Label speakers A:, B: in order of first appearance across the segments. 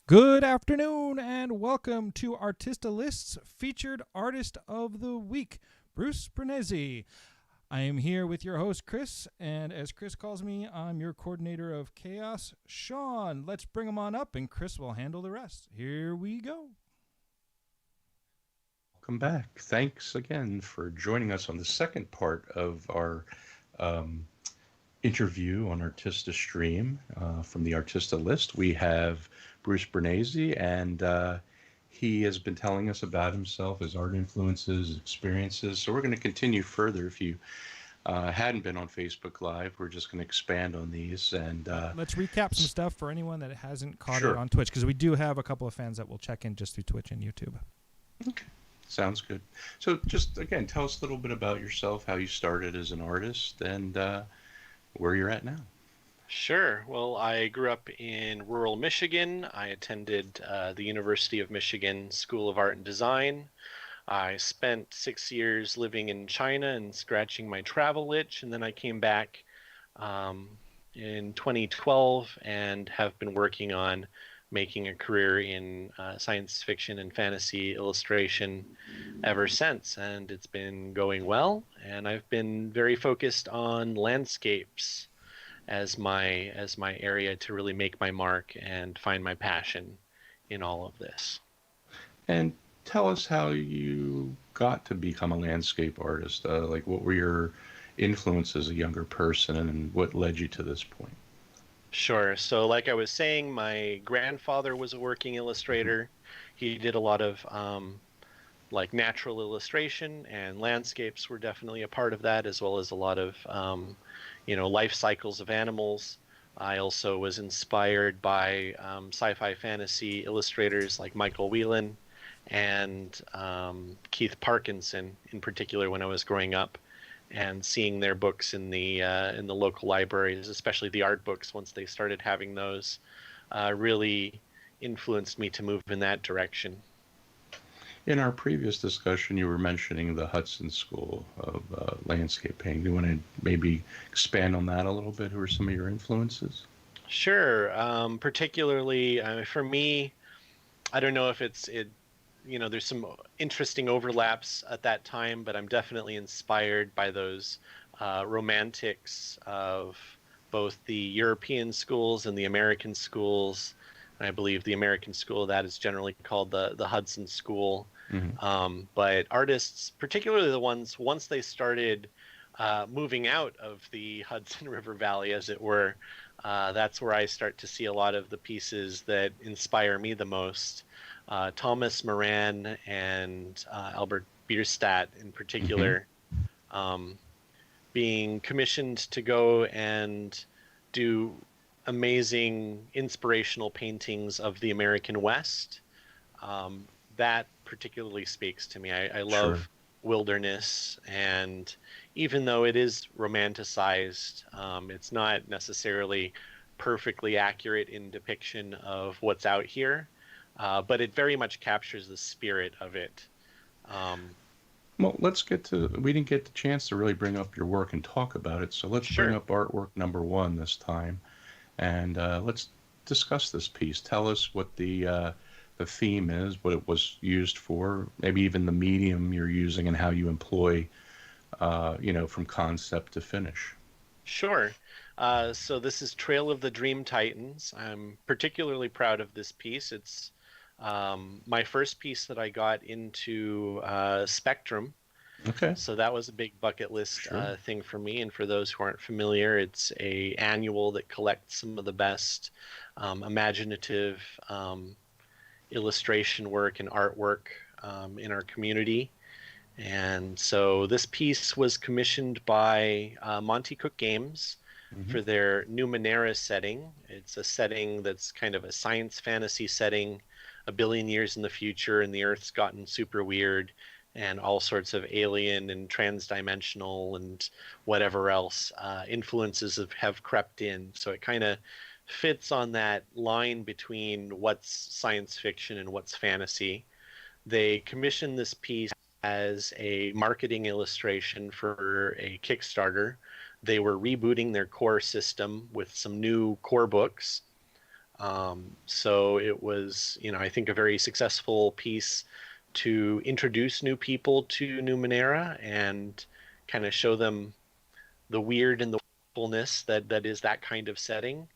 A: Good afternoon and welcome to Artista List's featured artist of the week, Bruce Brenneise. I am here with your host, Chris, and as Chris calls me, I'm your coordinator of chaos, Sean. Let's bring him on up, and Chris will handle the rest. Here we go.
B: Welcome back. Thanks again for joining us on the second part of our um, interview on Artista Stream from the Artista List. We have Bruce Bernese, and he has been telling us about himself, his art influences, experiences. So we're going to continue further. If you hadn't been on Facebook Live, we're just going to expand on these. And
A: Let's recap some stuff for anyone that hasn't caught it
B: Sure.
A: on Twitch, because we do have a couple of fans that will check in just through Twitch and YouTube.
B: Okay. Sounds good. So just again, tell us a little bit about yourself, how you started as an artist, and where you're at now.
C: Sure. Well, I grew up in rural Michigan. I attended the University of Michigan School of Art and Design. I spent 6 years living in China and scratching my travel itch, and then I came back in 2012 and have been working on making a career in science fiction and fantasy illustration ever since. And it's been going well, and I've been very focused on landscapes as my area to really make my mark and find my passion in all of this.
B: And tell us how you got to become a landscape artist. Like, what were your influences as a younger person, and what led you to this point?
C: Sure. So like I was saying, my grandfather was a working illustrator. He did a lot of like natural illustration, and landscapes were definitely a part of that, as well as a lot of life cycles of animals. I also was inspired by sci-fi fantasy illustrators like Michael Whelan and Keith Parkinson in particular when I was growing up, and seeing their books in the local libraries, especially the art books once they started having those, really influenced me to move in that direction.
B: In our previous discussion, you were mentioning the Hudson School of Landscape Painting. Do you want to maybe expand on that a little bit? Who are some of your influences?
C: Sure. Particularly for me, I don't know if there's some interesting overlaps at that time, but I'm definitely inspired by those romantics of both the European schools and the American schools. And I believe the American school, that is generally called the Hudson School.
B: Hmm.
C: But artists, particularly the ones once they started moving out of the Hudson River Valley, as it were, that's where I start to see a lot of the pieces that inspire me the most. Thomas Moran and Albert Bierstadt in
B: Hmm.
C: particular, um, being commissioned to go and do amazing inspirational paintings of the American West. Um, that particularly speaks to me. I
B: Sure.
C: love wilderness, and even though it is romanticized, it's not necessarily perfectly accurate in depiction of what's out here, but it very much captures the spirit of it. Um,
B: Well, let's get to. We didn't get the chance to really bring up your work and talk about it, so let's bring
C: sure.
B: up artwork number one this time, and let's discuss this piece. Tell us what the theme is, what it was used for, maybe even the medium you're using, and how you employ, from concept to finish.
C: Sure. So this is Trail of the Dream Titans. I'm particularly proud of this piece. It's my first piece that I got into Spectrum.
B: Okay.
C: So that was a big bucket list
B: Sure.
C: thing for me. And for those who aren't familiar, it's a annual that collects some of the best imaginative illustration work and artwork in our community. And so this piece was commissioned by Monte Cook Games
B: Hmm.
C: for their Numenera setting. It's a setting that's kind of a science fantasy setting, a billion years in the future, and the Earth's gotten super weird, and all sorts of alien and transdimensional and whatever else influences have crept in. So it kind of fits on that line between what's science fiction and what's fantasy. They commissioned this piece as a marketing illustration for a Kickstarter. They were rebooting their core system with some new core books. So it was, I think a very successful piece to introduce new people to Numenera and kind of show them the weird and the fullness that is that kind of setting.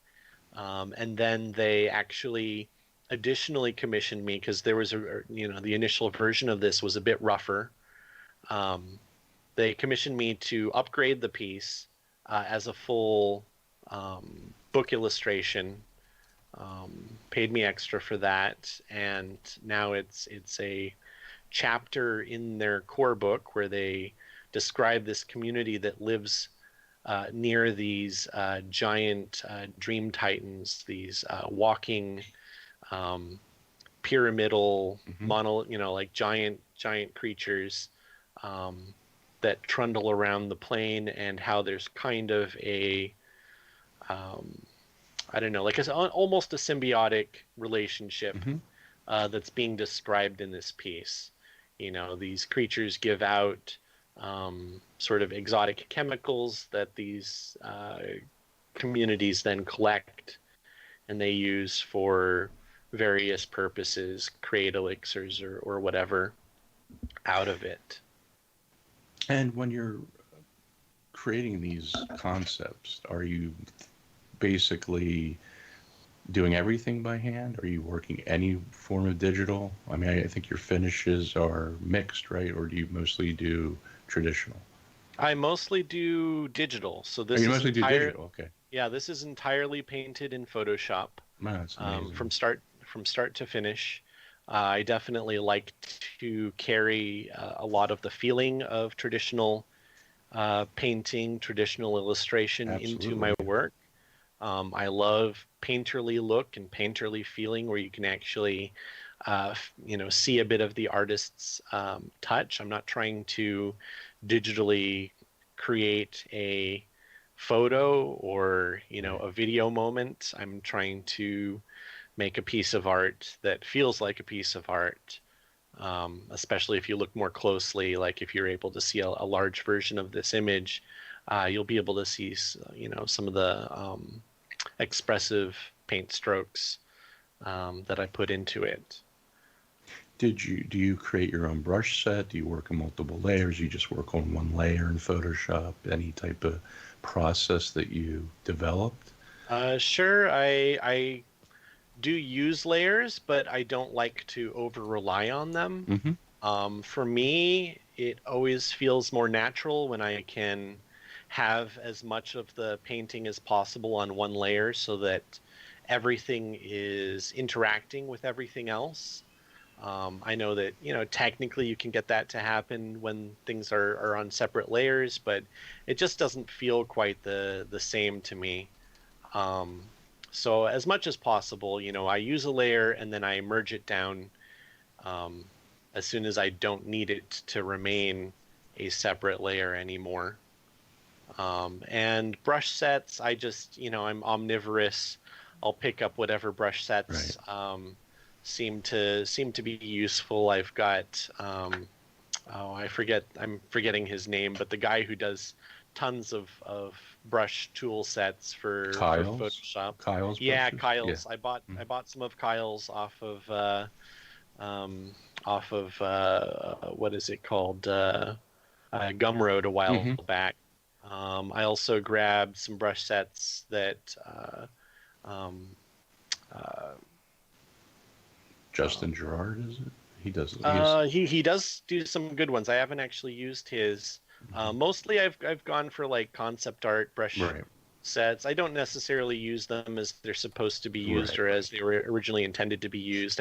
C: And then they actually additionally commissioned me because there was the initial version of this was a bit rougher. Um, they commissioned me to upgrade the piece as a full book illustration. Paid me extra for that, and now it's a chapter in their core book where they describe this community that lives near these giant dream titans, these walking um, pyramidal like giant creatures um, that trundle around the plane, and how there's kind of a um, I don't know, like it's almost a symbiotic relationship
B: Mm-hmm.
C: that's being described in this piece. These creatures give out sort of exotic chemicals that these communities then collect and they use for various purposes, create elixirs or whatever out of it.
B: And when you're creating these concepts, are you basically doing everything by hand? Are you working any form of digital? I mean, I think your finishes are mixed, right? Or do you mostly do traditional?
C: I mostly do digital, so
B: Oh,
C: this
B: you
C: is
B: mostly do
C: entire.
B: digital. Okay.
C: Yeah, this is entirely painted in Photoshop.
B: Wow, that's amazing.
C: From start to finish. I definitely like to carry a lot of the feeling of traditional painting, traditional illustration into my
B: Absolutely.
C: work. I love painterly look and painterly feeling, where you can actually, see a bit of the artist's touch. I'm not trying to digitally create a photo or
B: Right.
C: a video moment. I'm trying to make a piece of art that feels like a piece of art. Especially if you look more closely, like if you're able to see a large version of this image, you'll be able to see, some of the expressive paint strokes that I put into it.
B: Do you create your own brush set? Do you work in multiple layers? You just work on one layer in Photoshop? Any type of process that you developed?
C: Sure, I do use layers, but I don't like to over rely on them.
B: Mm-hmm.
C: For me, it always feels more natural when I can have as much of the painting as possible on one layer so that everything is interacting with everything else. I know that, technically you can get that to happen when things are on separate layers, but it just doesn't feel quite the same to me. Um, so as much as possible, I use a layer and then I merge it down um, as soon as I don't need it to remain a separate layer anymore. And brush sets, I just, I'm omnivorous. I'll pick up whatever brush
B: Right.
C: sets seem to be useful. I've got I'm forgetting his name, but the guy who does tons of brush tool sets for
B: Kyle's?
C: Photoshop.
B: Kyle's
C: Yeah,
B: brushes? Yeah.
C: Kyle's. I bought
B: Mm.
C: I bought some of Kyle's um, off of what is it called, Gumroad a while
B: Mm-hmm.
C: back. I also grabbed some brush sets that um, uh,
B: Justin Gerard, is it? He does. He's
C: he does do some good ones. I haven't actually used his.
B: mhm.
C: Mostly I've gone for like concept art brush
B: Right.
C: sets. I don't necessarily use them as they're supposed to be used
B: Right.
C: or as they were originally intended to be used.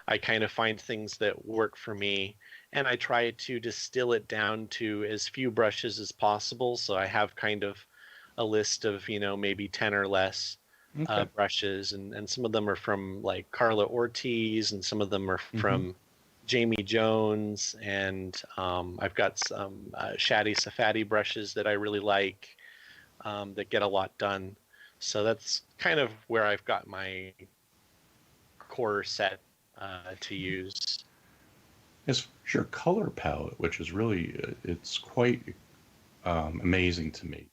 C: I kind of find things that work for me, and I try to distill it down to as few brushes as possible. So I have kind of a list of, maybe 10 or less
B: Okay.
C: brushes, and some of them are from like Carla Ortiz, and some of them are
B: Mm-hmm.
C: from Jamie Jones, and I've got some Shadi Safadi brushes that I really like that get a lot done. So that's kind of where I've got my core set to use.
B: As far as your color palette, which is really, it's quite amazing to me.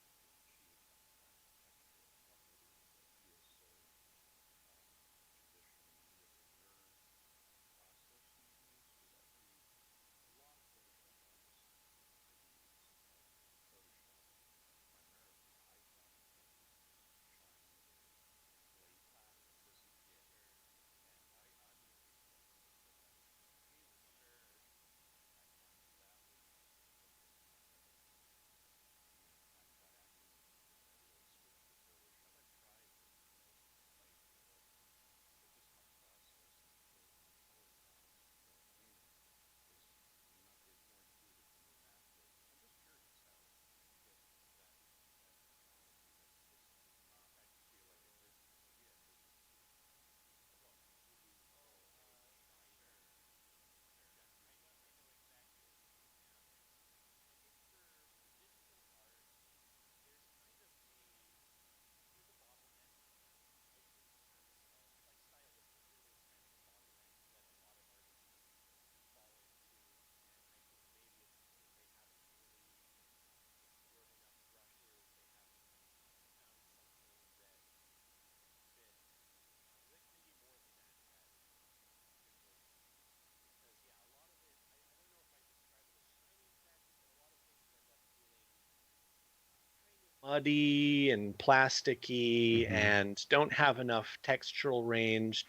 C: muddy and plasticky
B: Mm-hmm.
C: and don't have enough textural range,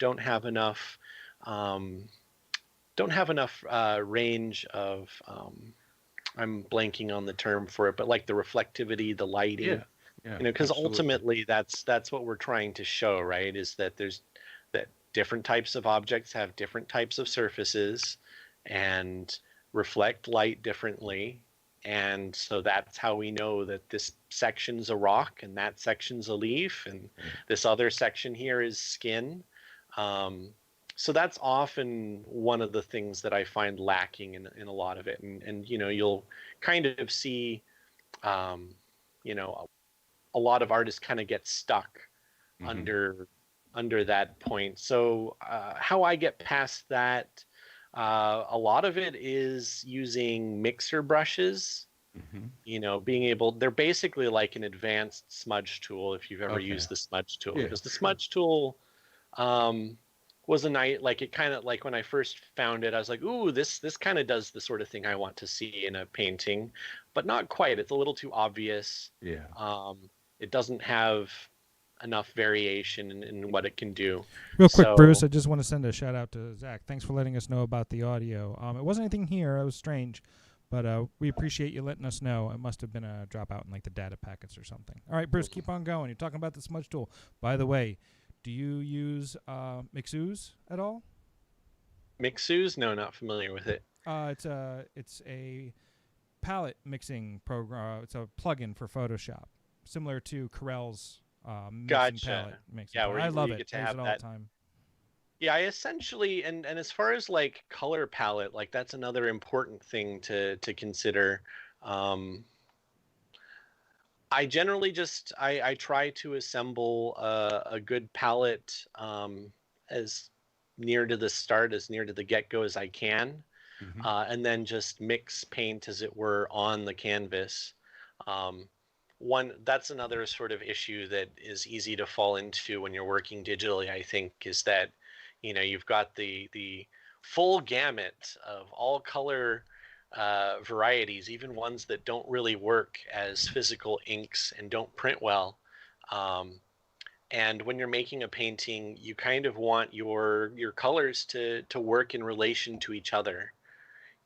C: um, don't have enough range of I'm blanking on the term for it, but like the reflectivity, the lighting,
B: Yeah. Yeah.
C: because
B: Absolutely.
C: ultimately that's what we're trying to show, right? Is that there's that different types of objects have different types of surfaces and reflect light differently. And so that's how we know that this section's a rock and that section's a leaf and
B: Right.
C: this other section here is skin. Um, so that's often one of the things that I find lacking in a lot of it. And you'll kind of see, um, you know, a lot of artists kind of get stuck
B: Mm-hmm.
C: under under that point. So how I get past that, a lot of it is using mixer brushes.
B: Mm-hmm.
C: Being able, they're basically like an advanced smudge tool if you've ever
B: Okay.
C: used the smudge tool,
B: Yeah.
C: because the
B: Sure.
C: smudge tool um, was a night like it kind of like when I first found it, I was like, ooh, this kind of does the sort of thing I want to see in a painting, but not quite. It's a little too obvious.
B: Yeah.
C: Um, it doesn't have enough variation in what it can do.
A: Real quick, Bruce,
C: So
A: I just want to send a shout out to Zach. Thanks for letting us know about the audio. It wasn't anything here. It was strange. But we appreciate you letting us know. It must have been a dropout in like the data packets or something. All right, Bruce, keep on going. You're talking about the smudge tool. By the way, do you use Mixuse at all?
C: Mixus, no, not familiar with it.
A: It's a palette mixing program. It's a plugin for Photoshop, similar to Corel's mixing palette
C: Gotcha.
A: mixing.
C: Yeah,
A: Plugin. I
C: where
A: love
C: you
A: it.
C: get to
A: I use
C: have
A: it all the
C: that.
A: time.
C: Yeah, I essentially, and as far as like color palette, like that's another important thing to consider. Um, I generally just I try to assemble a good palette as near to the start, as near to the get-go as I can,
B: Mm-hmm.
C: and then just mix paint, as it were, on the canvas. Um, One that's another sort of issue that is easy to fall into when you're working digitally, I think, is that you've got the full gamut of all color varieties, even ones that don't really work as physical inks and don't print well. Um, and when you're making a painting, you kind of want your colors to work in relation to each other.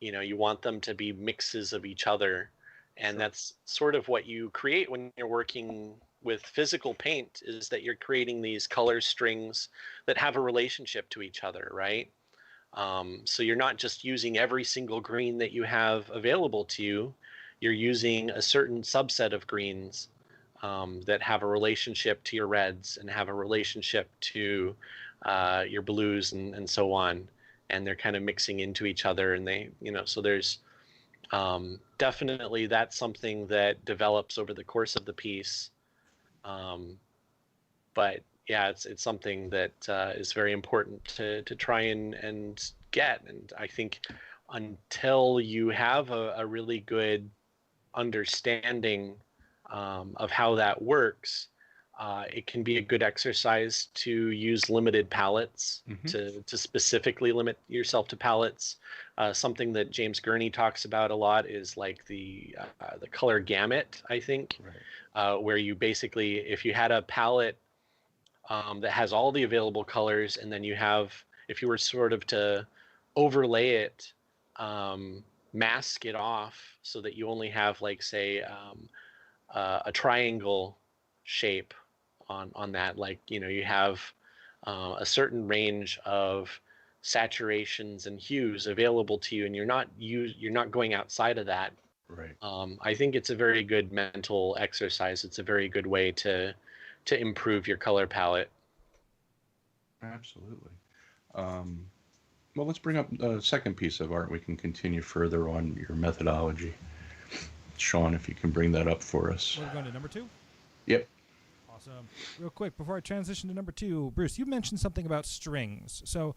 C: You want them to be mixes of each other, and
B: Sure.
C: that's sort of what you create when you're working with physical paint, is that you're creating these color strings that have a relationship to each other, right? So you're not just using every single green that you have available to you. You're using a certain subset of greens that have a relationship to your reds and have a relationship to your blues and so on. And they're kind of mixing into each other. And so there's definitely that's something that develops over the course of the piece. Um, but yeah, it's something that is very important to try and get. And I think until you have a really good understanding of how that works, it can be a good exercise to use limited palettes,
B: Mm-hmm.
C: to specifically limit yourself to palettes. Something that James Gurney talks about a lot is like the color gamut, I think,
B: Right.
C: where you basically, if you had a palette that has all the available colors, and then if you were sort of to overlay it, mask it off so that you only have, like, say, a triangle shape on that, like, you have a certain range of saturations and hues available to you, and you're not going outside of that.
B: Right.
C: I think it's a very good mental exercise. It's a very good way to improve your color palette.
B: Absolutely. Um, well, let's bring up the second piece of art. We can continue further on your methodology. Sean, if you can bring that up for us.
A: We're going to number 2.
B: Yep.
A: Awesome. Real quick, before I transition to number 2, Bruce, you mentioned something about strings. So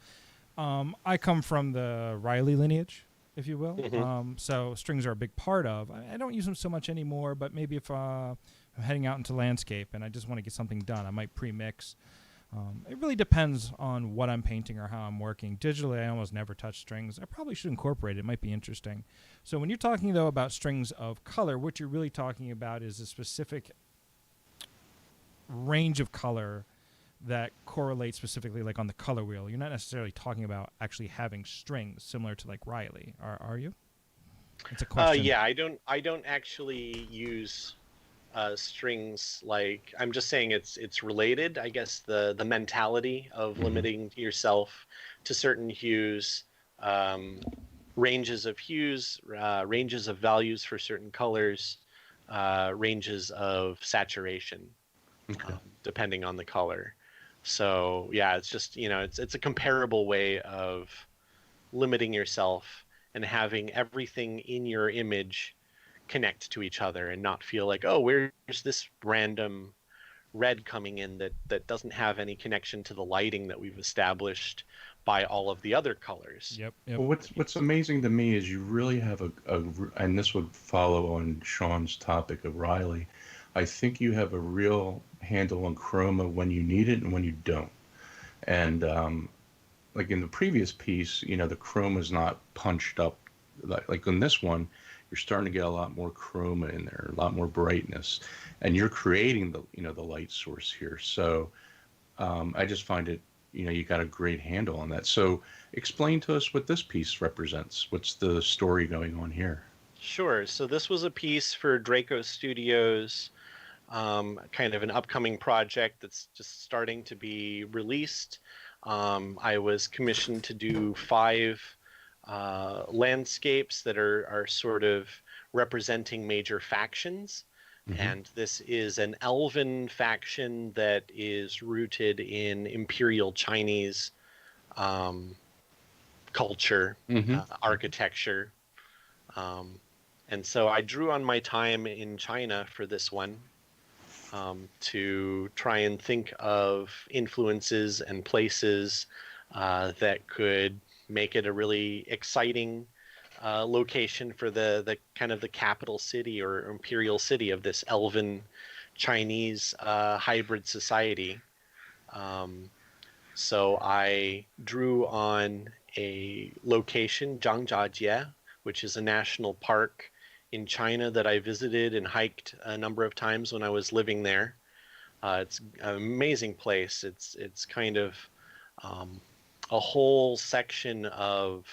A: I come from the Riley lineage, if you will.
C: Hmm.
A: So strings are a big part of. I don't use them so much anymore, but maybe if I'm heading out into landscape and I just want to get something done, I might pre-mix. It really depends on what I'm painting or how I'm working. Digitally, I almost never touch strings. I probably should incorporate it. It might be interesting. So when you're talking, though, about strings of color, what you're really talking about is a specific range of color that correlates specifically like on the color wheel. You're not necessarily talking about actually having strings similar to like Riley, are you? It's a question.
C: Yeah, I don't actually use strings. Like, I'm just saying it's related. I guess the mentality of
B: Mm-hmm.
C: limiting yourself to certain hues, um, ranges of hues, ranges of values for certain colors, ranges of saturation,
B: Okay.
C: depending on the color. So yeah, it's just, it's a comparable way of limiting yourself and having everything in your image connect to each other and not feel like, oh, where's this random red coming in that doesn't have any connection to the lighting that we've established by all of the other colors.
A: Yep.
B: Well, what's amazing to me is you really have and this would follow on Sean's topic of Riley. I think you have a real handle on chroma when you need it and when you don't. And like in the previous piece, the chroma is not punched up. Like in this one, you're starting to get a lot more chroma in there, a lot more brightness, and you're creating the light source here. So I just find it, you got a great handle on that. So explain to us what this piece represents. What's the story going on here?
C: Sure. So this was a piece for Draco Studios, kind of an upcoming project that's just starting to be released. I was commissioned to do 5 landscapes that are sort of representing major factions.
B: Mm-hmm.
C: And this is an elven faction that is rooted in Imperial Chinese um, culture,
B: Mm-hmm.
C: architecture. Um, and so I drew on my time in China for this one, to try and think of influences and places that could make it a really exciting location for the kind of the capital city or imperial city of this elven Chinese hybrid society. Um, so I drew on a location, Zhangjiajie, which is a national park in China that I visited and hiked a number of times when I was living there. It's an amazing place. It's kind of um, a whole section of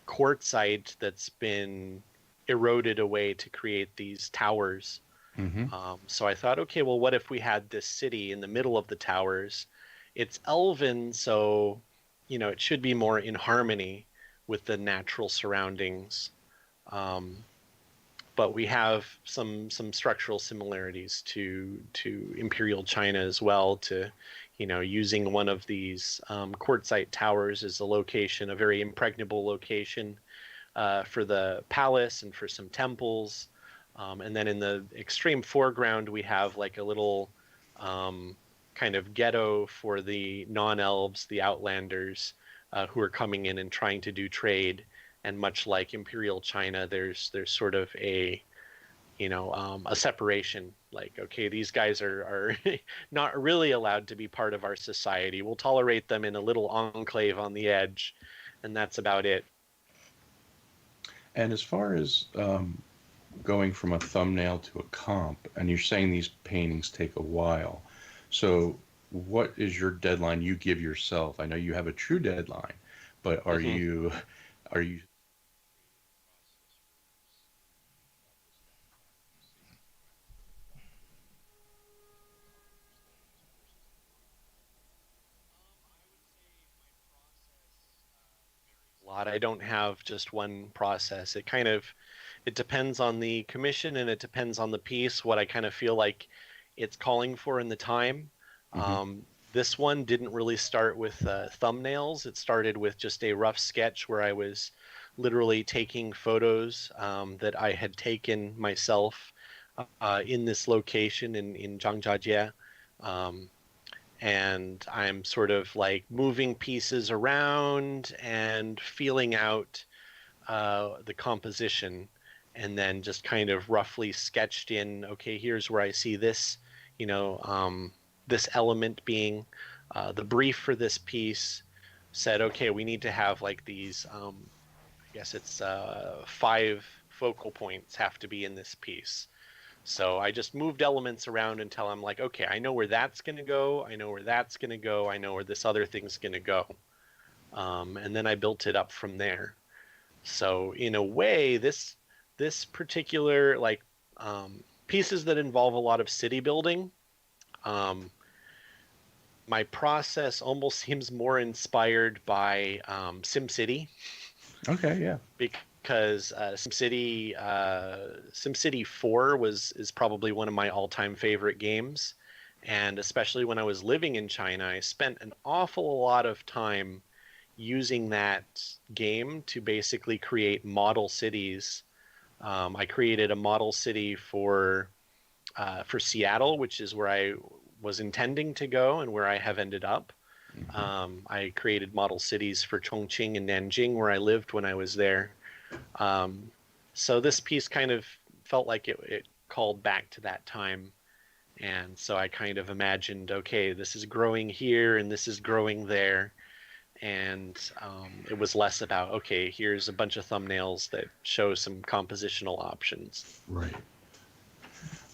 C: quartzite that's been eroded away to create these towers.
B: Mm-hmm.
C: So I thought, okay, well, what if we had this city in the middle of the towers? It's elven, so it should be more in harmony with the natural surroundings. Um, but we have some structural similarities to Imperial China as well. To using one of these quartzite towers as a location, a very impregnable location for the palace and for some temples. And then in the extreme foreground, we have like a little kind of ghetto for the non-elves, the outlanders, who are coming in and trying to do trade. And much like Imperial China, there's sort of a separation. Like, okay, these guys are not really allowed to be part of our society. We'll tolerate them in a little enclave on the edge, and that's about it.
B: And as far as going from a thumbnail to a comp, and you're saying these paintings take a while. So, what is your deadline you give yourself? I know you have a true deadline, but are
C: Mhm.
B: you
C: A lot. I don't have just one process. It depends on the commission and it depends on the piece, what I kind of feel like it's calling for in the time.
B: Mm-hmm.
C: This one didn't really start with thumbnails. It started with just a rough sketch where I was literally taking photos that I had taken myself in this location in Zhangjiajie. Um, and I'm sort of like moving pieces around and feeling out the composition, and then just kind of roughly sketched in. Okay, here's where I see this, this element being the brief for this piece. Said, okay, we need to have like these. I guess it's 5 focal points have to be in this piece. So I just moved elements around until I'm like, okay, I know where that's going to go. I know where that's going to go. I know where this other thing's going to go. And then I built it up from there. So in a way, this particular pieces that involve a lot of city building, um, my process almost seems more inspired by SimCity.
B: Okay, yeah.
C: Because SimCity 4 is probably one of my all-time favorite games, and especially when I was living in China, I spent an awful lot of time using that game to basically create model cities. I created a model city for Seattle, which is where I was intending to go and where I have ended up. I created model cities for Chongqing and Nanjing, where I lived when I was there. Um, so this piece kind of felt like it called back to that time. And so I kind of imagined, okay, this is growing here and this is growing there. And it was less about, okay, here's a bunch of thumbnails that show some compositional options.
B: Right.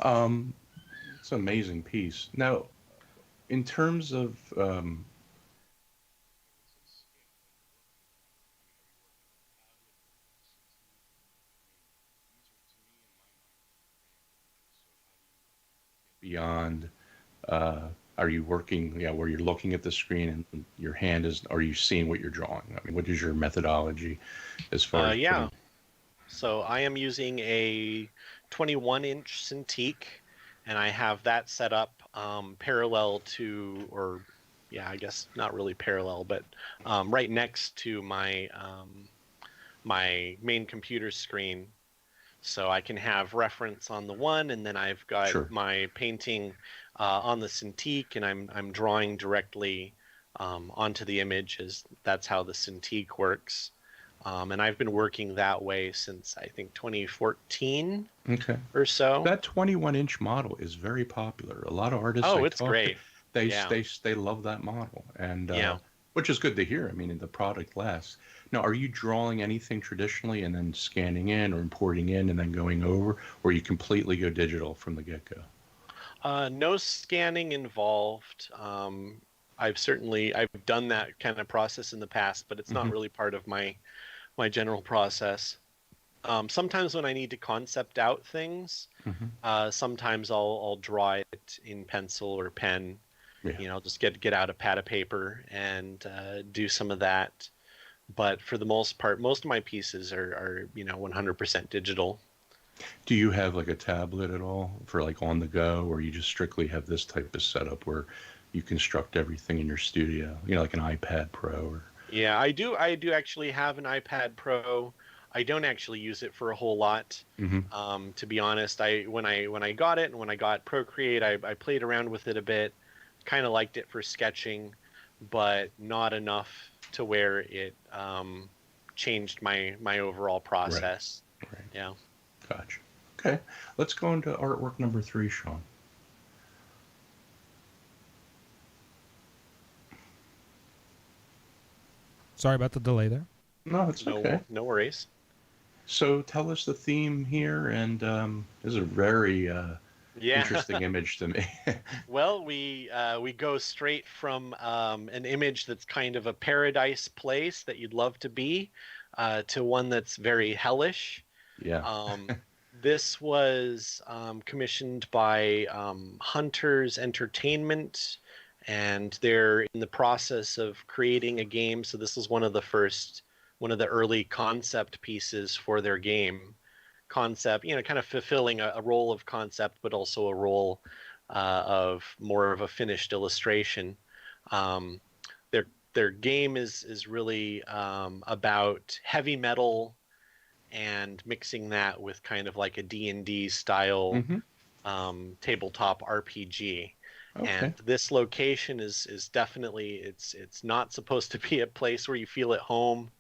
B: It's an amazing piece. Now, in terms of beyond, are you working, yeah, where you're looking at the screen and your hand is, are you seeing what you're drawing? I mean, what is your methodology as far as
C: Yeah. So I am using a 21-inch Cintiq, and I have that set up parallel to, or yeah, I guess not really parallel, but right next to my main computer screen. So I can have reference on the one, and then I've got
B: Sure.
C: my painting on the Cintiq, and I'm drawing directly onto the image. As that's how the Cintiq works. And I've been working that way since I think 2014
B: Okay.
C: or so.
B: That 21-inch model is very popular. A lot of artists
C: Oh,
B: I
C: it's
B: talk to,
C: great.
B: they
C: Yeah.
B: they love that model, and
C: Yeah.
B: which is good to hear. I mean, the product lasts. Now, are you drawing anything traditionally and then scanning in or importing in and then going over, or you completely go digital from the get-go?
C: No scanning involved. I've done that kind of process in the past, but it's not
B: Hmm.
C: really part of my general process. Sometimes when I need to concept out things,
B: Hmm.
C: sometimes I'll draw it in pencil or pen.
B: Yeah.
C: You know, just get out a pad of paper and do some of that. But for the most part, most of my pieces are 100% digital.
B: Do you have like a tablet at all for like on the go, or you just strictly have this type of setup where you construct everything in your studio? You know, like an iPad Pro or.
C: Yeah, I do. I do actually have an iPad Pro. I don't actually use it for a whole lot.
B: Hmm.
C: To be honest, when I got it and when I got Procreate, I played around with it a bit. Kind of liked it for sketching, but not enough to where it changed my overall
B: Right.
C: process.
B: Right.
C: Yeah.
B: Gotcha. Okay. Let's go into artwork number 3, Sean.
A: Sorry about the delay there.
B: No, it's okay.
C: No worries.
B: So tell us the theme here, and this is a very
C: Yeah.
B: interesting image to me.
C: Well, we go straight from an image that's kind of a paradise place that you'd love to be, to one that's very hellish.
B: Yeah.
C: Um, this was commissioned by Hunters Entertainment, and they're in the process of creating a game. So this was one of the early concept pieces for their game. Concept, kind of fulfilling a role of concept, but also a role of more of a finished illustration. Um, their game is really about heavy metal and mixing that with kind of like a D&D style
B: Hmm.
C: tabletop RPG. And
B: Okay.
C: this location is definitely it's not supposed to be a place where you feel at home.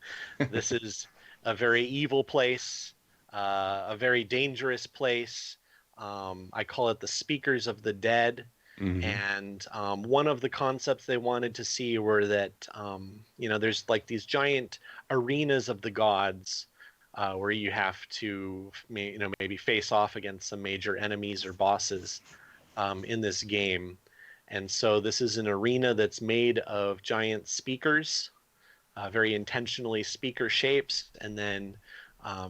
C: This is a very evil place, a very dangerous place. I call it the Speakers of the Dead.
B: Hmm.
C: And one of the concepts they wanted to see were that there's like these giant arenas of the gods where you have to maybe face off against some major enemies or bosses in this game. And so this is an arena that's made of giant speakers, very intentionally speaker shapes, and then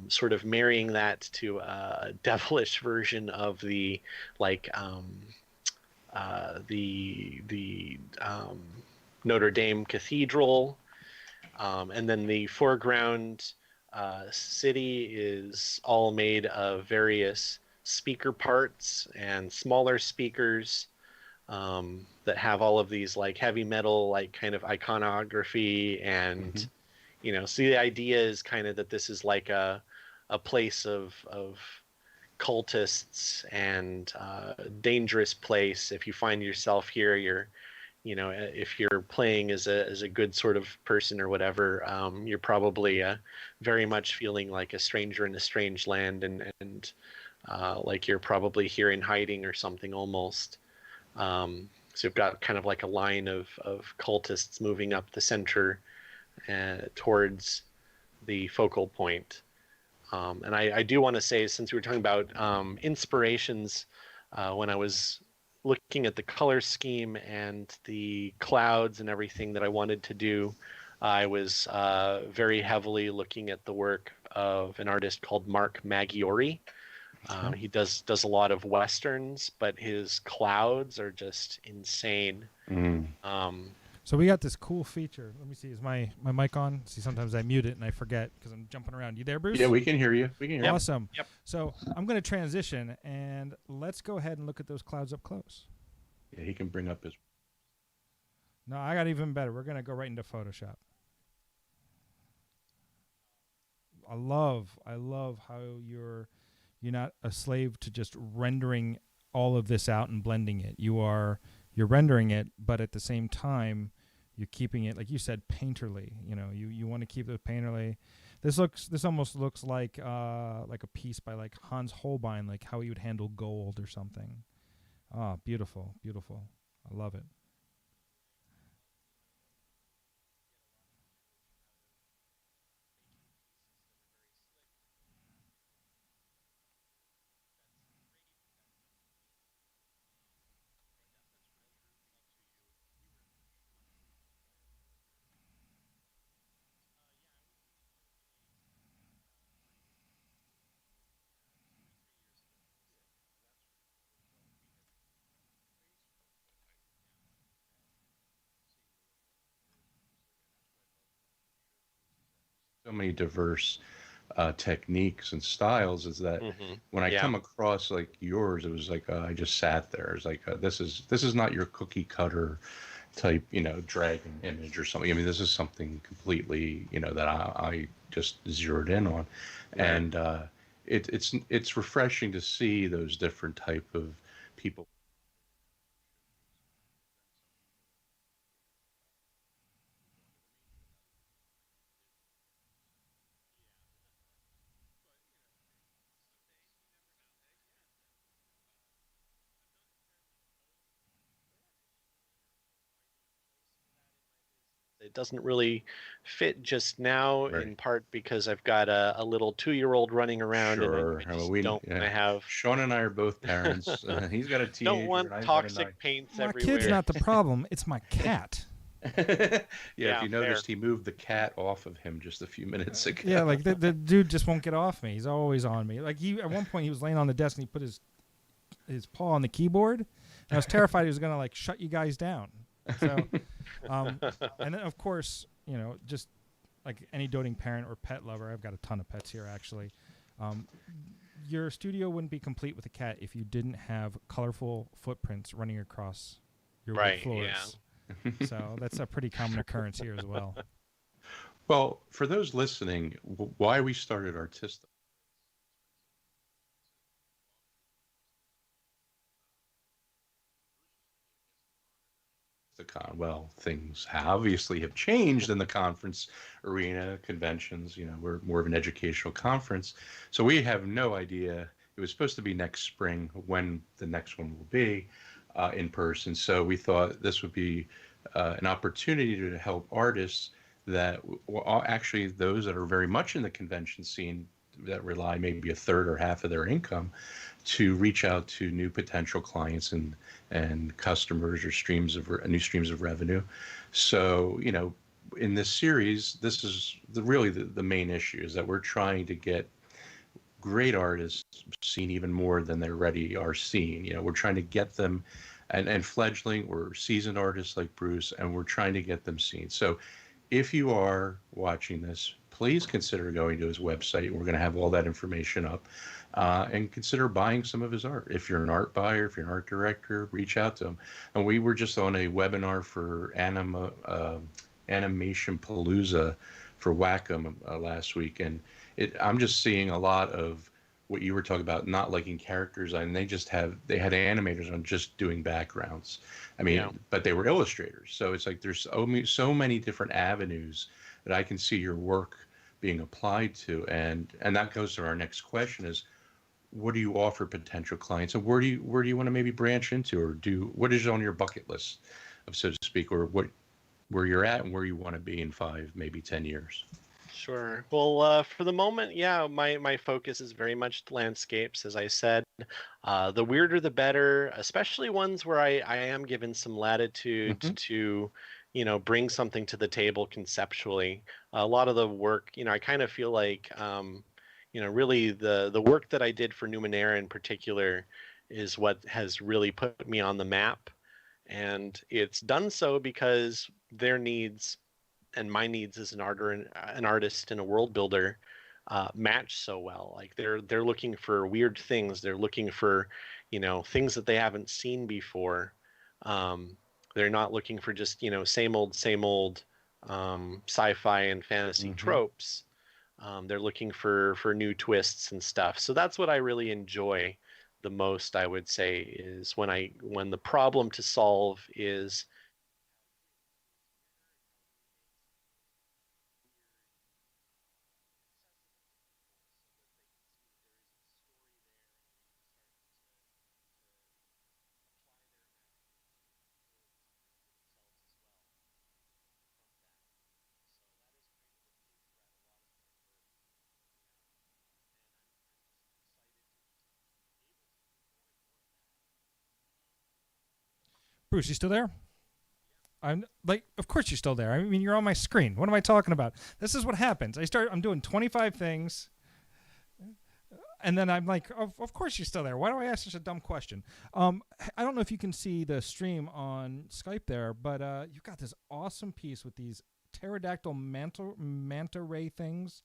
C: sort of marrying that to a devilish version of the like Notre Dame Cathedral, and then the foreground city is all made of various speaker parts and smaller speakers that have all of these like heavy metal like kind of iconography and so the idea is kind of that this is like a place of cultists and dangerous place. If you find yourself here, if you're playing as a good sort of person or whatever, you're probably very much feeling like a stranger in a strange land, and like you're probably here in hiding or something almost. So you've got kind of like a line of cultists moving up the center towards the focal point. And I do want to say, since we were talking about inspirations, when I was looking at the color scheme and the clouds and everything that I wanted to do, I was very heavily looking at the work of an artist called Mark Maggiore. He does a lot of westerns, but his clouds are just insane.
A: So we got this cool feature. Let me see. Is my mic on? See, sometimes I mute it and I forget because I'm jumping around. You there, Bruce?
B: Yeah, we can hear you. We can hear you.
A: Awesome.
C: Yep.
A: So I'm going to transition, and let's go ahead and look at those clouds up close.
B: Yeah, he can bring up his.
A: No, I got even better. We're going to go right into Photoshop. I love how you're not a slave to just rendering all of this out and blending it. You're rendering it, but at the same time, you're keeping it, like you said, painterly. You want to keep it painterly. This almost looks like a piece by like Hans Holbein, like how he would handle gold or something. Ah, beautiful, beautiful. I love it.
B: So many diverse techniques and styles is that when I come across like yours, it was like I just sat there. It's like this is not your cookie cutter type, dragon image or something. I mean, this is something completely, that I just zeroed in on, and it's refreshing to see those different type of people.
C: It doesn't really fit just now,
B: Right.
C: in part because I've got a little 2-year-old running around,
B: Sure.
C: and I just don't want to have.
B: Sean and I are both parents. He's got a teenager.
C: Don't want
B: and I've got a
C: toxic paints
A: My
C: everywhere.
A: kid's not the problem. It's my cat.
B: yeah,
C: Yeah,
B: if you noticed, he moved the cat off of him just a few minutes ago.
A: Yeah, like the dude just won't get off me. He's always on me. Like at one point he was laying on the desk and he put his paw on the keyboard. And I was terrified he was gonna like shut you guys down. So, and then of course, just like any doting parent or pet lover, I've got a ton of pets here actually. Your studio wouldn't be complete with a cat if you didn't have colorful footprints running across your wood floors. So that's a pretty common occurrence here as well.
B: Well, for those listening, why we started Artista. Well, things obviously have changed in the conference arena, conventions. We're more of an educational conference. So we have no idea. It was supposed to be next spring when the next one will be in person. So we thought this would be an opportunity to help artists that actually those that are very much in the convention scene that rely maybe a third or half of their income to reach out to new potential clients and customers or new streams of revenue. So, in this series, this is really the main issue, is that we're trying to get great artists seen even more than they already are seen. We're trying to get them, and fledgling or seasoned artists like Bruce, and we're trying to get them seen. So if you are watching this, please consider going to his website. We're going to have all that information up, and consider buying some of his art. If you're an art buyer, if you're an art director, reach out to him. And we were just on a webinar for Animation Palooza for Wacom last week, and I'm just seeing a lot of what you were talking about, not liking characters, and they had animators on just doing backgrounds. I mean,
C: Yeah.
B: but they were illustrators, so it's like there's so many different avenues that I can see your work being applied to, and that goes to our next question: is what do you offer potential clients, and where do you want to maybe branch into, or what is on your bucket list, of so to speak, or where you're at and where you want to be in 5, maybe 10 years?
C: Sure. Well, for the moment, yeah, my focus is very much landscapes, as I said. The weirder the better, especially ones where I am given some latitude
B: Mm-hmm.
C: to, bring something to the table conceptually. A lot of the work, I kind of feel like, really the work that I did for Numenera in particular is what has really put me on the map. And it's done so because their needs and my needs as an artist and a world builder match so well. Like they're looking for weird things. They're looking for, things that they haven't seen before. Um, they're not looking for just same old sci-fi and fantasy
B: Mm-hmm.
C: tropes. They're looking for new twists and stuff. So that's what I really enjoy the most. I would say is when the problem to solve is
A: Bruce, you still there? I'm like, of course you're still there. I mean, you're on my screen. What am I talking about? This is what happens. I'm doing 25 things, and then I'm like, of course you're still there. Why do I ask such a dumb question? I don't know if you can see the stream on Skype there, but you've got this awesome piece with these pterodactyl manta ray things,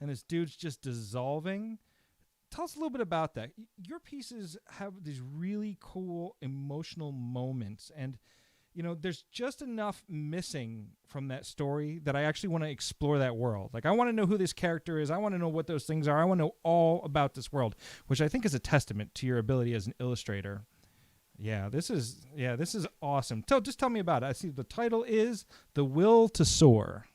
A: and this dude's just dissolving. Tell us a little bit about that. Your pieces have these really cool emotional moments, and there's just enough missing from that story that I actually want to explore that world. Like, I want to know who this character is. I want to know what those things are. I want to know all about this world, which I think is a testament to your ability as an illustrator. This is awesome. Just tell me about it. I see the title is The Will to Soar.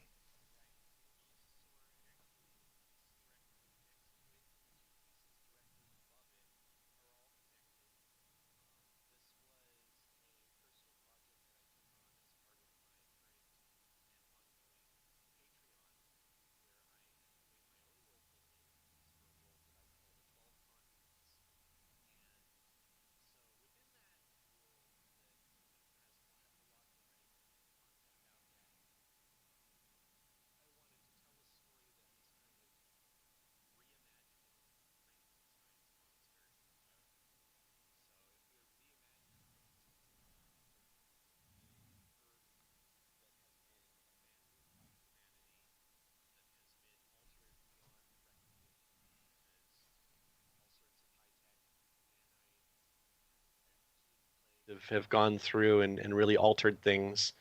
C: have gone through and really altered things.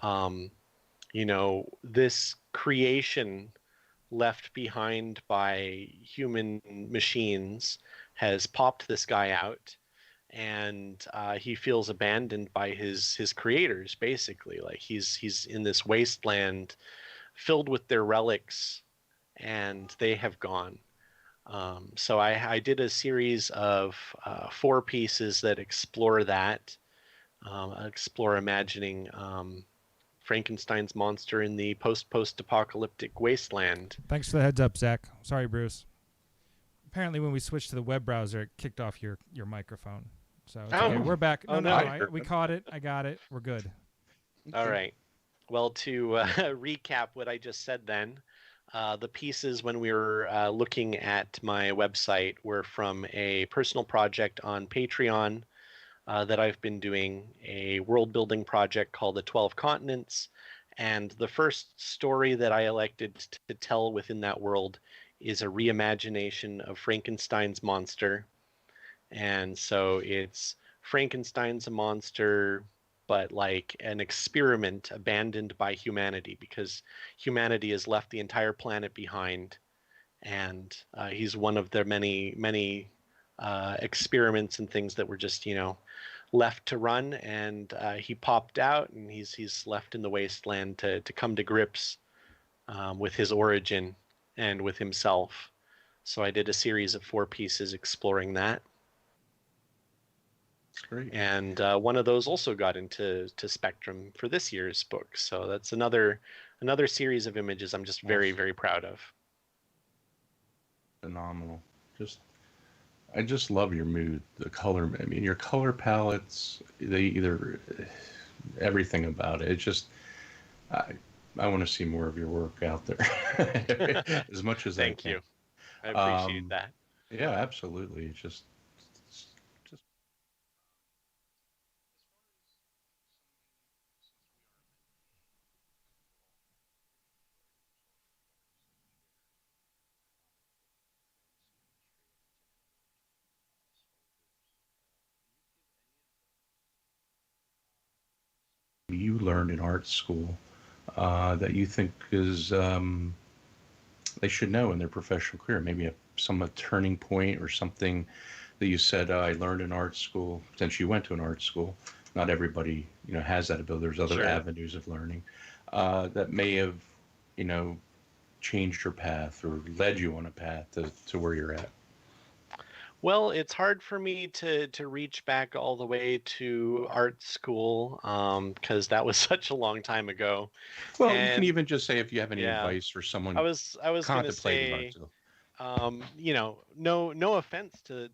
C: Um, this creation left behind by human machines has popped this guy out, and he feels abandoned by his creators. Basically, like he's in this wasteland filled with their relics, and they have gone. So I did a series of 4 pieces that explore that, explore imagining Frankenstein's monster in the post-apocalyptic wasteland.
A: Thanks for the heads up, Zach. Sorry, Bruce. Apparently, when we switched to the web browser, it kicked off your microphone. So it's
C: Oh.
A: okay. We're back.
C: Oh,
A: No,
C: no.
A: we caught it. I got it. We're good.
C: All right. Well, to recap what I just said then, the pieces when we were looking at my website were from a personal project on Patreon that I've been doing, a world building project called The 12 Continents. And the first story that I elected to tell within that world is a reimagination of Frankenstein's monster. And so it's Frankenstein's a monster, but like an experiment abandoned by humanity because humanity has left the entire planet behind. And he's one of their many, many experiments and things that were just, left to run. And he popped out and he's left in the wasteland to come to grips with his origin and with himself. So I did a series of 4 pieces exploring that.
B: Great.
C: And one of those also got into Spectrum for this year's book. So that's another series of images I'm just very, very proud of.
B: Phenomenal. I just love your mood, the color. I mean, your color palettes, everything about it. It's just, I want to see more of your work out there as much as
C: Thank you. I appreciate that.
B: Yeah, absolutely. It's just you learned in art school that you think is they should know in their professional career, maybe a turning point or something that you said, I learned in art school, since you went to an art school. Not everybody, has that ability. There's other
C: Sure.
B: avenues of learning that may have, changed your path or led you on a path to where you're at.
C: Well, it's hard for me to reach back all the way to art school because that was such a long time ago.
B: Well, you
C: And
B: can even just say if you have any
C: yeah,
B: advice for someone
C: I was going to
B: contemplating art
C: say,
B: school.
C: no offense to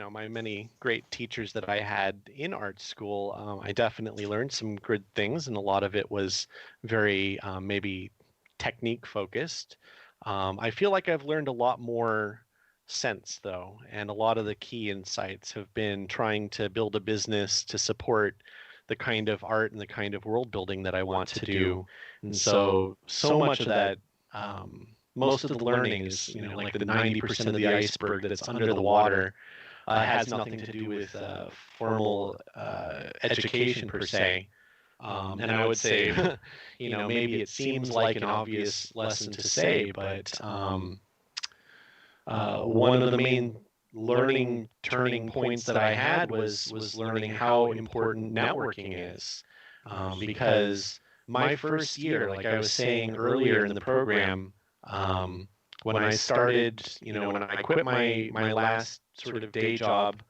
C: my many great teachers that I had in art school. I definitely learned some good things, and a lot of it was very maybe technique focused. I feel like I've learned a lot more sense though, and a lot of the key insights have been trying to build a business to support the kind of art and the kind of world building that I want to do. And so much of that, most of the learning is, like the 90% of the iceberg that's under the water has nothing to do with formal education per se. And I would say, maybe it seems like an obvious lesson to say, but one of the main learning turning points that I had was learning how important networking is. Because my first year, like I was saying earlier in the program, when I started, when I quit my last sort of day job,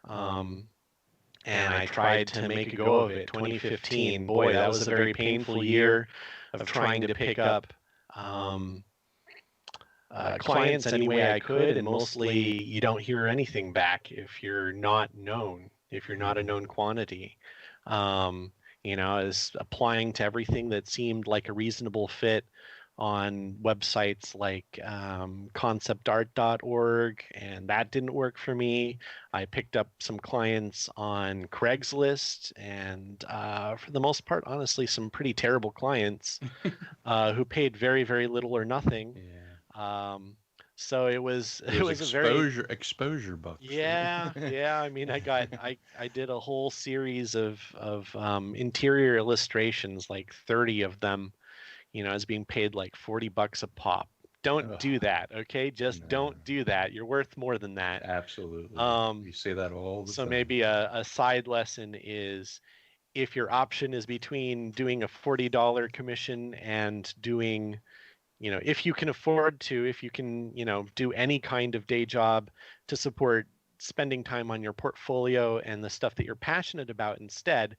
C: and I tried to make a go of it, 2015, boy, that was a very painful year of trying to pick up clients any way I could, and mostly you don't hear anything back if you're not known, if you're not a known quantity. I was applying to everything that seemed like a reasonable fit on websites like conceptart.org, and that didn't work for me. I picked up some clients on Craigslist, and for the most part, honestly, some pretty terrible clients who paid very, very little or nothing.
B: Yeah.
C: So it was a
B: exposure,
C: very
B: exposure bucks.
C: yeah. I mean, I did a whole series of interior illustrations, like 30 of them. I was being paid like $40 a pop. Don't do that, okay? Just don't do that. You're worth more than that.
B: Absolutely. You say that all the time.
C: So maybe a side lesson is, if your option is between doing a $40 commission and doing, if you can afford to, if you can, do any kind of day job to support spending time on your portfolio and the stuff that you're passionate about instead,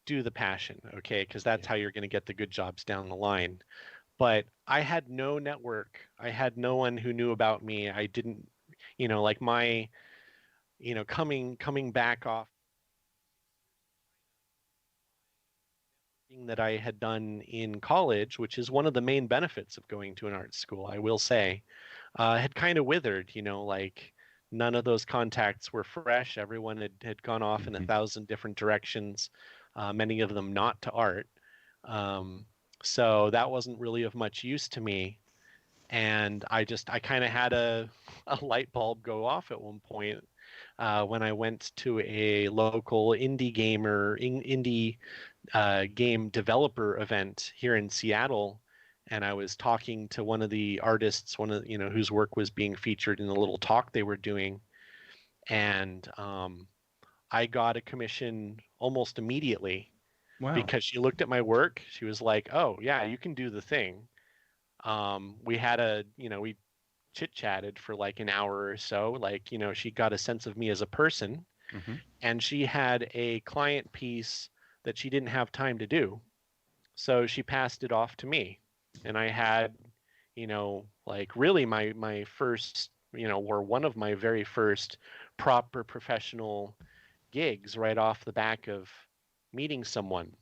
C: do the passion, okay? Because that's how you're going to get the good jobs down the line. But I had no network. I had no one who knew about me. I didn't, like my, coming back off that I had done in college, which is one of the main benefits of going to an art school, I will say, had kind of withered. Like none of those contacts were fresh. Everyone had gone off in a thousand different directions, many of them not to art. So that wasn't really of much use to me. And I kind of had a light bulb go off at one point when I went to a local indie game developer event here in Seattle, and I was talking to one of the artists, one of whose work was being featured in the little talk they were doing, and I got a commission almost immediately.
B: Wow.
C: Because she looked at my work. She was like, "Oh yeah, you can do the thing." We had we chit chatted for like an hour or so. Like, she got a sense of me as a person, and she had a client piece that she didn't have time to do. So she passed it off to me. And I had, like really my first, or one of my very first proper professional gigs right off the back of meeting someone,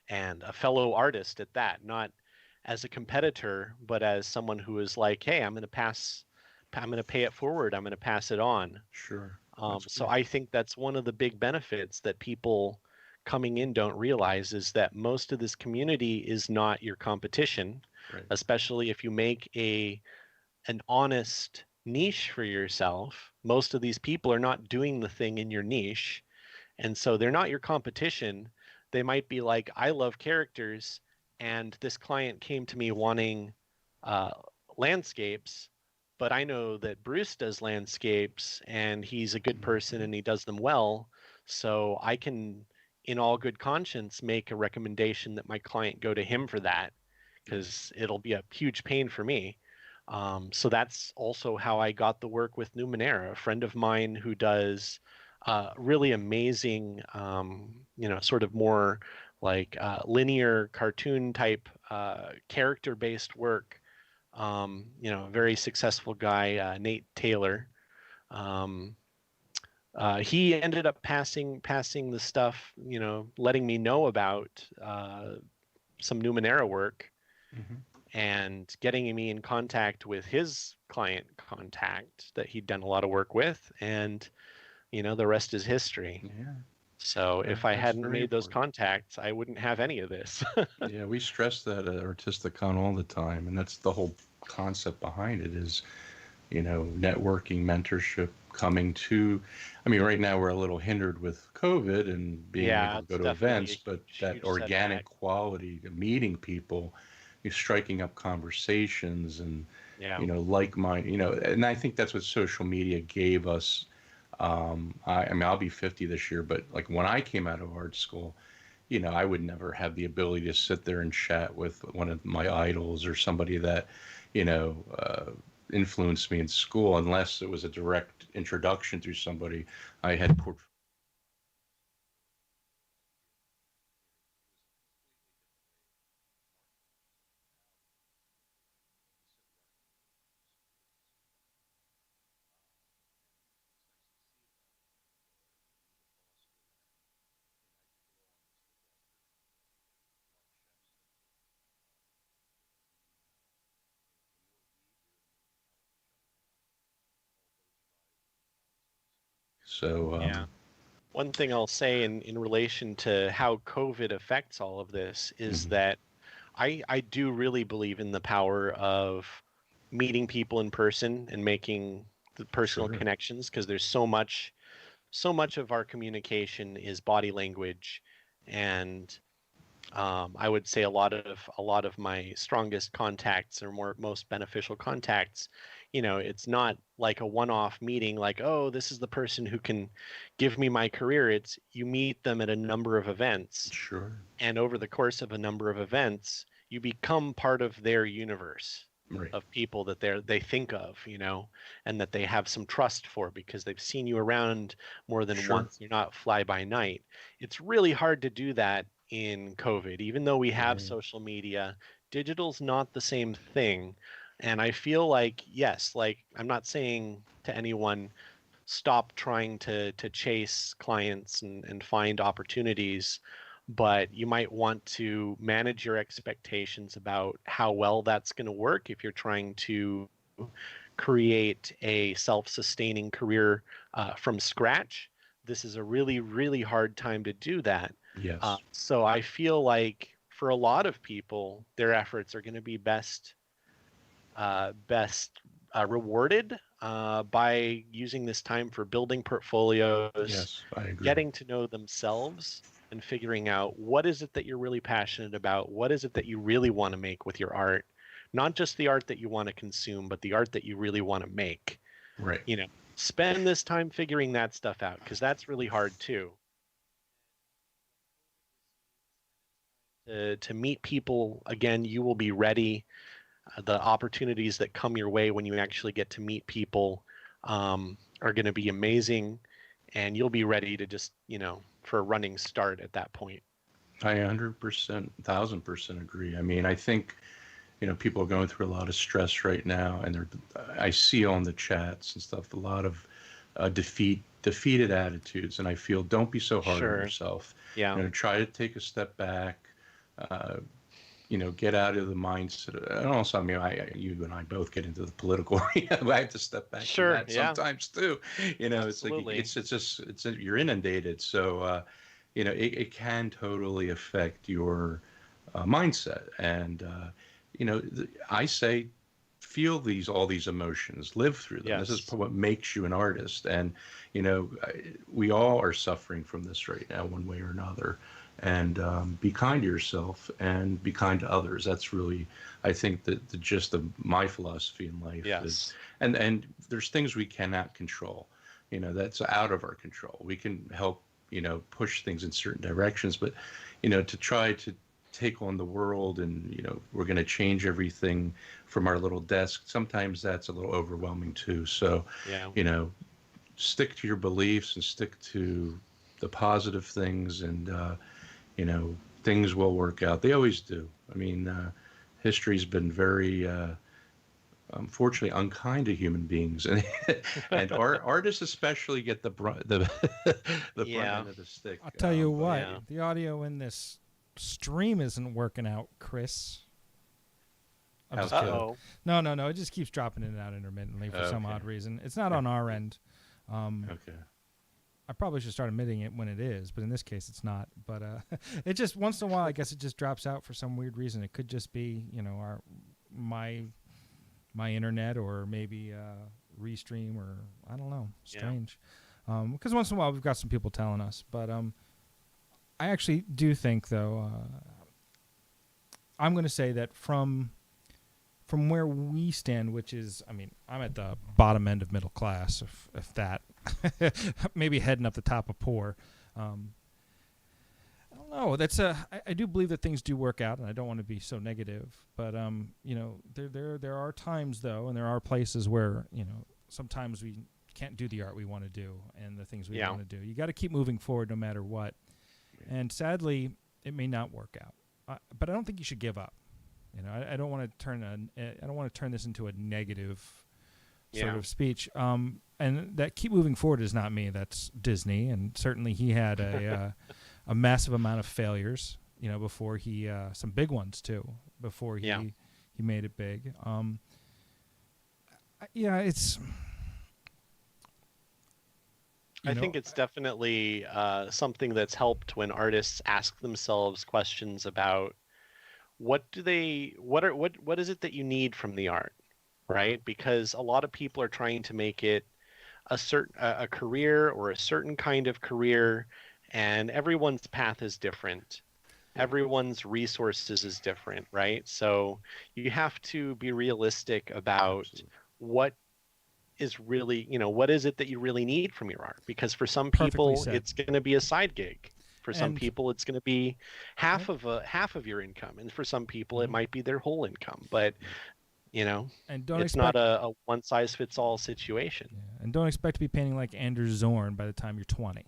C: and a fellow artist at that, not as a competitor, but as someone who is like, hey, I'm going to pay it forward. I'm going to pass it on.
B: Sure.
C: So I think that's one of the big benefits that people coming in don't realize, is that most of this community is not your competition,
B: Right.
C: especially if you make an honest niche for yourself. Most of these people are not doing the thing in your niche, and so they're not your competition. They might be like, I love characters, and this client came to me wanting uh, landscapes, but I know that Bruce does landscapes, and he's a good person, and he does them well. So I can, in all good conscience, make a recommendation that my client go to him for that, because it'll be a huge pain for me. So that's also how I got the work with Numenera, a friend of mine who does really amazing, sort of more like linear cartoon type character-based work. Very successful guy, Nate Taylor. He ended up passing the stuff, letting me know about some Numenera work, and getting me in contact with his client contact that he'd done a lot of work with, and the rest is history.
B: Yeah.
C: So if I
B: That's
C: hadn't
B: very
C: made those
B: important.
C: contacts, I wouldn't have any of this.
B: Yeah, we stress that at Artisticon all the time, and that's the whole concept behind it is, networking, mentorship, coming to. I mean, right now we're a little hindered with COVID and being
C: Yeah,
B: able to go
C: it's
B: to
C: definitely
B: events, but
C: a
B: that
C: huge
B: organic
C: setback.
B: quality, meeting people, you're striking up conversations and,
C: Yeah.
B: like mind, and I think that's what social media gave us. I mean, I'll be 50 this year, but like when I came out of art school, I would never have the ability to sit there and chat with one of my idols or somebody that, you know, uh, influenced me in school unless it was a direct introduction through somebody I had. So,
C: Yeah. One thing I'll say in relation to how COVID affects all of this is
B: mhm,
C: that I do really believe in the power of meeting people in person and making the personal
B: sure.
C: connections, because there's so much of our communication is body language, and I would say a lot of my strongest contacts or most beneficial contacts, it's not like a one-off meeting, like, oh, this is the person who can give me my career. It's you meet them at a number of events,
B: Sure.
C: and over the course of a number of events, you become part of their universe
B: Right.
C: of people that they think of, and that they have some trust for because they've seen you around more than
B: Sure.
C: once. You're not fly by night. It's really hard to do that in COVID. Even though we have
B: Right.
C: social media, digital's not the same thing. And I feel like, yes, like I'm not saying to anyone, stop trying to chase clients and find opportunities, but you might want to manage your expectations about how well that's going to work if you're trying to create a self-sustaining career from scratch. This is a really, really hard time to do that.
B: Yes.
C: So I feel like for a lot of people, their efforts are going to be best rewarded by using this time for building portfolios,
B: Yes, I agree.
C: getting to know themselves, and figuring out what is it that you're really passionate about, what is it that you really want to make with your art, not just the art that you want to consume, but the art that you really want to make.
B: Right.
C: You know, spend this time figuring that stuff out, because that's really hard too. To meet people again, you will be ready. The opportunities that come your way when you actually get to meet people are going to be amazing, and you'll be ready to just, for a running start at that point.
B: I 100%, 1,000% agree. I mean, I think, people are going through a lot of stress right now, and I see on the chats and stuff a lot of defeated attitudes, and I feel don't be so hard on
C: Sure.
B: yourself.
C: Yeah.
B: Try to take a step back. Uh, get out of the mindset. And also, I mean, you and I both get into the political. I have to step back from
C: Sure.
B: that
C: Yeah.
B: sometimes too.
C: Absolutely.
B: It's like you're inundated. So, it can totally affect your mindset. And I say, feel all these emotions, live through them. This is
C: Yes.
B: what makes you an artist. And we all are suffering from this right now, one way or another. And be kind to yourself and be kind to others. That's really, I think, the gist of my philosophy in life.
C: Yes.
B: Is, and there's things we cannot control. That's out of our control. We can help, push things in certain directions, but, to try to take on the world and, we're going to change everything from our little desk. Sometimes that's a little overwhelming too. So,
C: yeah.
B: Stick to your beliefs and stick to the positive things, and things will work out. They always do. I mean, history's been very, unfortunately, unkind to human beings, and artists especially get the brunt
C: Yeah.
B: end of the stick.
A: I'll tell you what,
C: yeah.
A: the audio in this stream isn't working out, Chris. I'm just kidding.
C: Uh-oh.
A: No. It just keeps dropping in and out intermittently for some odd reason. It's not on our end.
B: Okay.
A: I probably should start admitting it when it is, but in this case, it's not. But it just once in a while, I guess it just drops out for some weird reason. It could just be, my internet, or maybe Restream, or I don't know, strange. Because once in a while, we've got some people telling us. But I actually do think, though, I'm going to say that from where we stand, which is, I mean, I'm at the bottom end of middle class, if that, maybe heading up the top of poor. I don't know. That's I do believe that things do work out, and I don't want to be so negative. But there are times though, and there are places where sometimes we can't do the art we want to do and the things we want to do. You got to keep moving forward no matter what. And sadly, it may not work out. But I don't think you should give up. I don't want to turn this into a negative sort of speech. And that keep moving forward is not me. That's Disney, and certainly he had a massive amount of failures. Before he some big ones too. Before he made it big. It's.
C: I think it's definitely something that's helped when artists ask themselves questions about what is it that you need from the art, right? Because a lot of people are trying to make it a career, or a certain kind of career, and everyone's path is different. Everyone's resources is different, right? So you have to be realistic about what is really, what is it that you really need from your art? Because for some people, it's going to be a side gig. For some people, it's going to be half of your income, and for some people, it might be their whole income. But
A: and
C: it's not a one size fits all situation.
A: Yeah. And don't expect to be painting like Andrew Zorn by the time you're 20.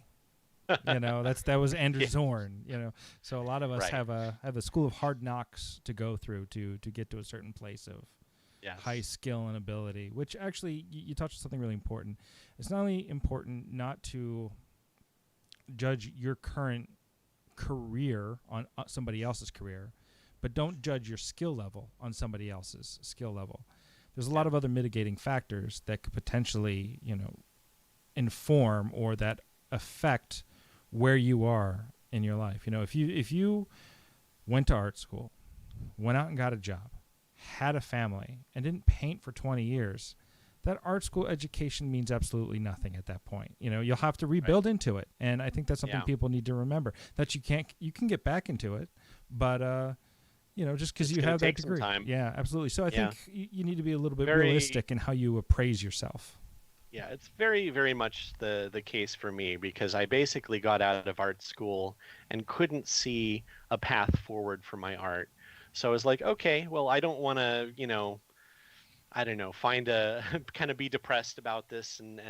A: That was Andrew Zorn. So a lot of us have a school of hard knocks to go through to get to a certain place high skill and ability, which actually you touched on something really important. It's not only important not to judge your current career on somebody else's career, but don't judge your skill level on somebody else's skill level. There's a lot of other mitigating factors that could potentially, inform or that affect where you are in your life. If you went to art school, went out and got a job, had a family, and didn't paint for 20 years, that art school education means absolutely nothing at that point. You'll have to rebuild into it. And I think that's something people need to remember, that you can get back into it, but just because you have that degree.
C: Time.
A: Yeah, absolutely. So I think you need to be a little bit realistic in how you appraise yourself.
C: Yeah, it's very, very much the case for me, because I basically got out of art school and couldn't see a path forward for my art. So I was like, okay, well, I don't want to, find a kind of be depressed about this and